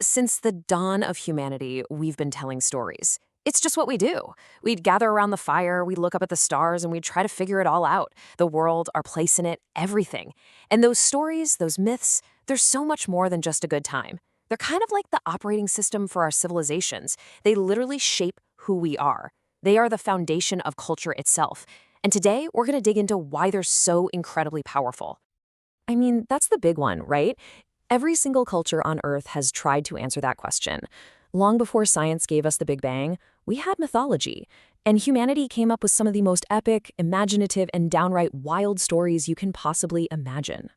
Since the dawn of humanity, we've been telling stories. It's just what we do. We'd gather around the fire, we'd look up at the stars, and we'd try to figure it all out. The world, our place in it, everything. And those stories, those myths, they're so much more than just a good time. They're kind of like the operating system for our civilizations. They literally shape who we are. They are the foundation of culture itself. And today, we're going to dig into why they're so incredibly powerful. I mean, that's the big one, right? Every single culture on Earth has tried to answer that question. Long before science gave us the Big Bang, we had mythology, and humanity came up with some of the most epic, imaginative, and downright wild stories you can possibly imagine.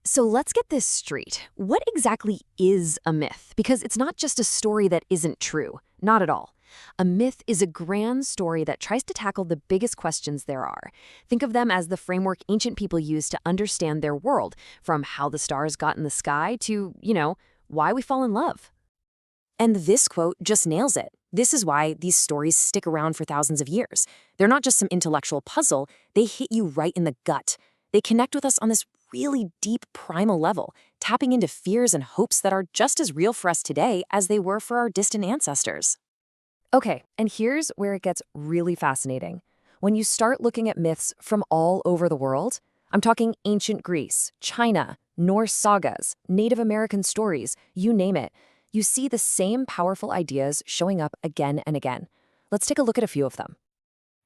So let's get this straight. What exactly is a myth? Because it's not just a story that isn't true. Not at all. A myth is a grand story that tries to tackle the biggest questions there are. Think of them as the framework ancient people used to understand their world, from how the stars got in the sky to, why we fall in love. And this quote just nails it. This is why these stories stick around for thousands of years. They're not just some intellectual puzzle, they hit you right in the gut. They connect with us on this really deep primal level, tapping into fears and hopes that are just as real for us today as they were for our distant ancestors. Okay, and here's where it gets really fascinating. When you start looking at myths from all over the world, I'm talking ancient Greece, China, Norse sagas, Native American stories, you name it, you see the same powerful ideas showing up again and again. Let's take a look at a few of them.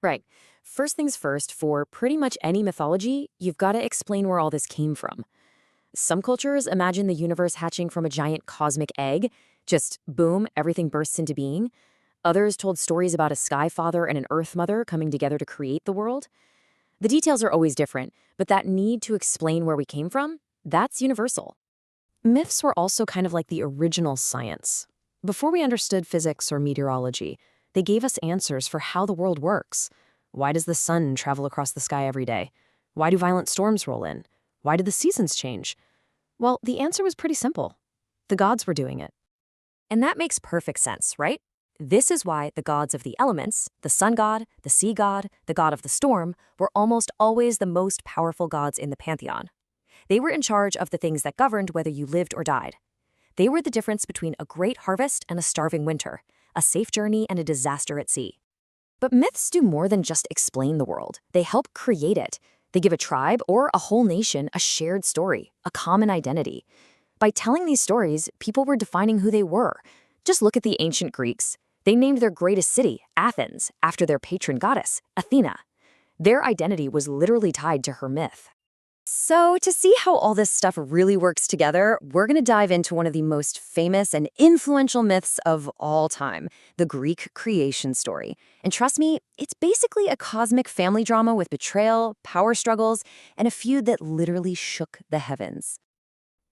Right. First things first, for pretty much any mythology, you've got to explain where all this came from. Some cultures imagine the universe hatching from a giant cosmic egg. Just boom, everything bursts into being. Others told stories about a sky father and an earth mother coming together to create the world. The details are always different, but that need to explain where we came from, that's universal. Myths were also kind of like the original science. Before we understood physics or meteorology, they gave us answers for how the world works. Why does the sun travel across the sky every day? Why do violent storms roll in? Why did the seasons change? Well, the answer was pretty simple. The gods were doing it. And that makes perfect sense, right? This is why the gods of the elements, the sun god, the sea god, the god of the storm, were almost always the most powerful gods in the pantheon. They were in charge of the things that governed whether you lived or died. They were the difference between a great harvest and a starving winter, a safe journey and a disaster at sea. But myths do more than just explain the world. They help create it. They give a tribe or a whole nation a shared story, a common identity. By telling these stories, people were defining who they were. Just look at the ancient Greeks. They named their greatest city, Athens, after their patron goddess, Athena. Their identity was literally tied to her myth. So to see how all this stuff really works together, we're going to dive into one of the most famous and influential myths of all time, the Greek creation story. And trust me, it's basically a cosmic family drama with betrayal, power struggles, and a feud that literally shook the heavens.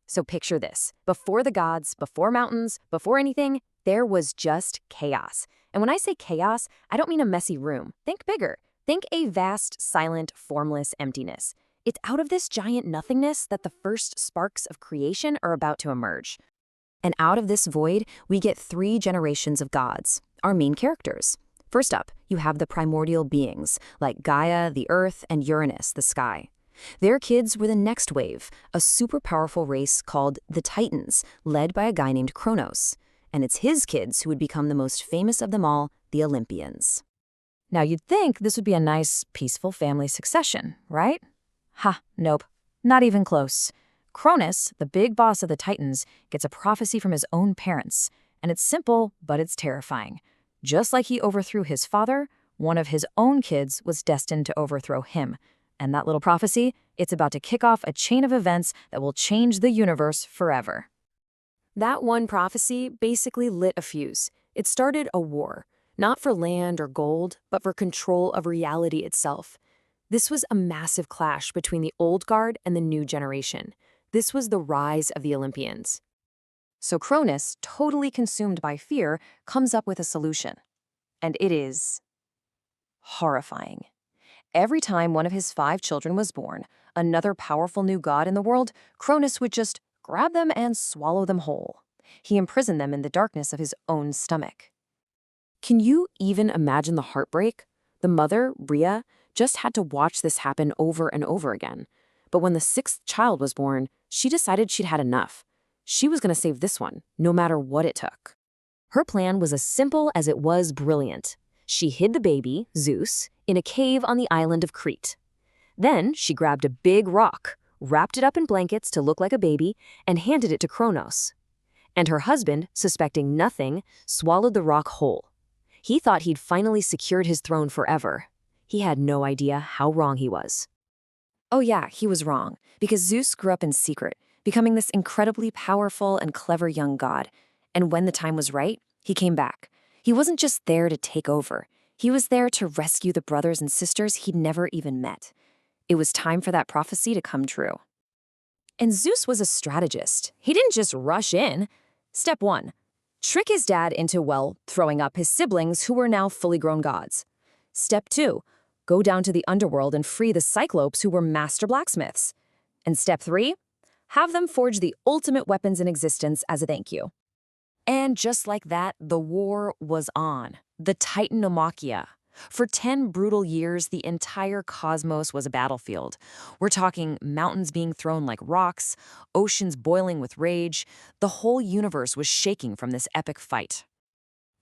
So picture this. Before the gods, before mountains, before anything, there was just chaos. And when I say chaos, I don't mean a messy room. Think bigger. Think a vast, silent, formless emptiness. It's out of this giant nothingness that the first sparks of creation are about to emerge. And out of this void, we get 3 generations of gods, our main characters. First up, you have the primordial beings, like Gaia, the earth, and Uranus, the sky. Their kids were the next wave, a super powerful race called the Titans, led by a guy named Kronos. And it's his kids who would become the most famous of them all, the Olympians. Now you'd think this would be a nice, peaceful family succession, right? Ha, nope, not even close. Cronus, the big boss of the Titans, gets a prophecy from his own parents, and it's simple, but it's terrifying. Just like he overthrew his father, one of his own kids was destined to overthrow him. And that little prophecy, it's about to kick off a chain of events that will change the universe forever. That one prophecy basically lit a fuse. It started a war, not for land or gold, but for control of reality itself. This was a massive clash between the old guard and the new generation. This was the rise of the Olympians. So Cronus, totally consumed by fear, comes up with a solution. And it is horrifying. Every time one of his 5 children was born, another powerful new god in the world, Cronus would just grab them and swallow them whole. He imprisoned them in the darkness of his own stomach. Can you even imagine the heartbreak? The mother, Rhea, just had to watch this happen over and over again. But when the 6th child was born, she decided she'd had enough. She was going to save this one, no matter what it took. Her plan was as simple as it was brilliant. She hid the baby, Zeus, in a cave on the island of Crete. Then she grabbed a big rock, wrapped it up in blankets to look like a baby, and handed it to Kronos. And her husband, suspecting nothing, swallowed the rock whole. He thought he'd finally secured his throne forever. He had no idea how wrong he was. Oh yeah, he was wrong, because Zeus grew up in secret, becoming this incredibly powerful and clever young god. And when the time was right, he came back. He wasn't just there to take over. He was there to rescue the brothers and sisters he'd never even met. It was time for that prophecy to come true. And Zeus was a strategist. He didn't just rush in. Step 1. Trick his dad into, well, throwing up his siblings who were now fully grown gods. Step 2. Go down to the underworld and free the Cyclopes who were master blacksmiths. And step 3. Have them forge the ultimate weapons in existence as a thank you. And just like that, the war was on. The Titanomachia. For 10 brutal years, the entire cosmos was a battlefield. We're talking mountains being thrown like rocks, oceans boiling with rage. The whole universe was shaking from this epic fight.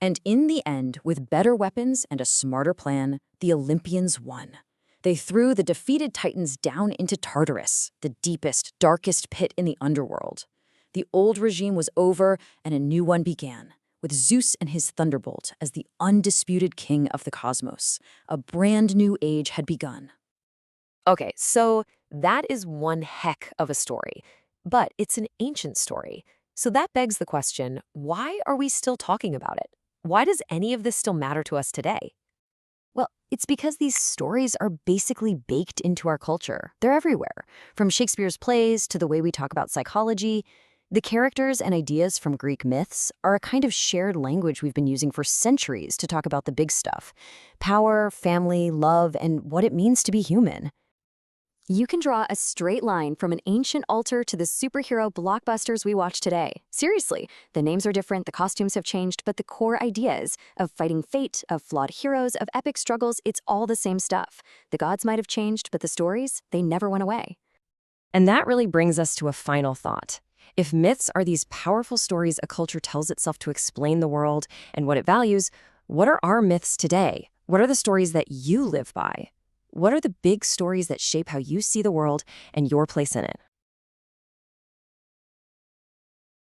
And in the end, with better weapons and a smarter plan, the Olympians won. They threw the defeated Titans down into Tartarus, the deepest, darkest pit in the underworld. The old regime was over and a new one began, with Zeus and his thunderbolt as the undisputed king of the cosmos. A brand new age had begun. Okay, so that is one heck of a story, but it's an ancient story. So that begs the question, why are we still talking about it? Why does any of this still matter to us today? Well, it's because these stories are basically baked into our culture. They're everywhere, from Shakespeare's plays to the way we talk about psychology. The characters and ideas from Greek myths are a kind of shared language we've been using for centuries to talk about the big stuff: power, family, love, and what it means to be human. You can draw a straight line from an ancient altar to the superhero blockbusters we watch today. Seriously, the names are different, the costumes have changed, but the core ideas of fighting fate, of flawed heroes, of epic struggles, it's all the same stuff. The gods might have changed, but the stories, they never went away. And that really brings us to a final thought. If myths are these powerful stories a culture tells itself to explain the world and what it values, what are our myths today? What are the stories that you live by? What are the big stories that shape how you see the world and your place in it?